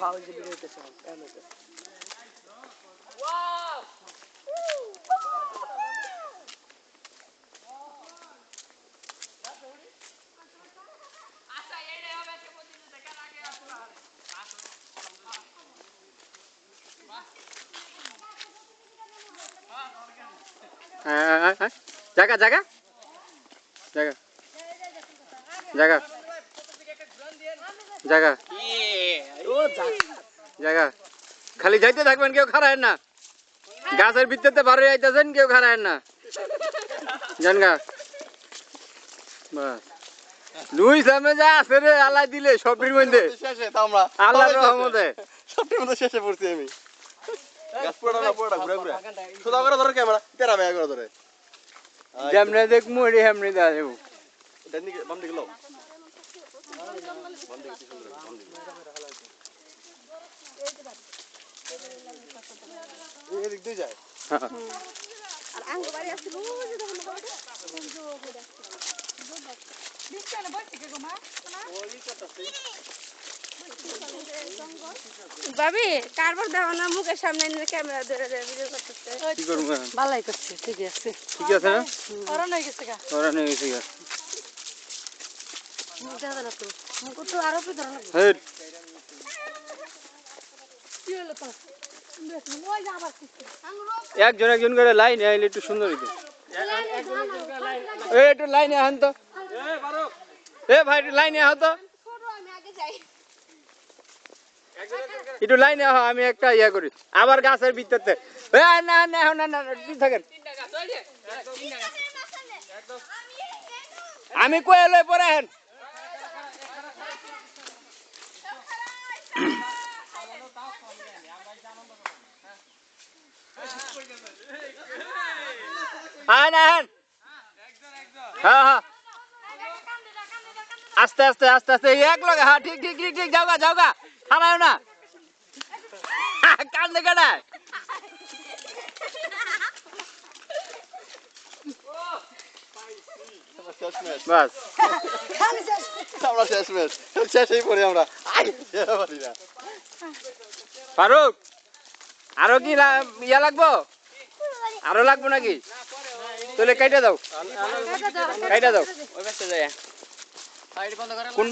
house video হইতেছে এমএতে wow আচ্ছা এইটাই হবে আজকে প্রতিদিন দেখার আগে আসলে জায়গা জায়গা জায়গা জায়গা জায়গা ও জায়গা খালি যাইতে থাকবেন কেউ খারায়েন না গাছের ভিতরতে বারো যাইতেছেন কেউ খারায়েন না জানগা বাস লুই সামনে যা আছে রে আল্লাহ দিলে সবটির মধ্যে শেষে তো আমরা আল্লাহর রহমতে সবটির মধ্যে শেষে পড়ছি আমি গাছ পোড়া না পোড়া ঘুরে ঘুরে সোজা করে ধরে ক্যামেরা তেরা ভাই করে ধরে যেমনে দেখ মুড়ি হেমনি দা দেব ডান দিকে বাম দিকে লও এদিক দিয়ে যায় আর আঙ্গ বাড়ি আসছিল ওই যে দেখুন বাড়িটা বিছানা বসে কে গো মা ভাবি কারবার দাও না মুখের সামনে নিয়ে ক্যামেরা ধরে ধরে ভিডিও করতেছে কি করব ভালোই করছে ঠিক আছে ঠিক আছে না ওরা নাই গেছে গা ওরা নিয়ে গেছে গা মুখ দেখা না তো মুখ তো আরো পে ধরা লাগবে হেড কি হলো তো ওই যা আবার একজন একজন করে লাইন আইলে একটু সুন্দর হইতো এই একটু লাইনে আহেন তো এ ভাই একটু লাইনে আহ তো ছোট আমি আগে যাই একটু লাইনে আহ আমি একটা ইয়া করি আবার গাছের ভিতরতে এ না না না না তুই থাকেন আমি কই লই পরে আহেন আহেন আহেন হ্যাঁ হ্যাঁ আস্তে আস্তে আস্তে আস্তে এক লগে হ্যাঁ ঠিক ঠিক ঠিক ঠিক যাওগা যাওগা থামায় না কান্দে কাটায় বাস আমরা শেষ ম্যাচ শেষেই পড়ি আমরা ফারুক আরো কি ইয়া লাগবো আরো লাগবো নাকি তাহলে কাইটা দাও কাইটা দাও কোন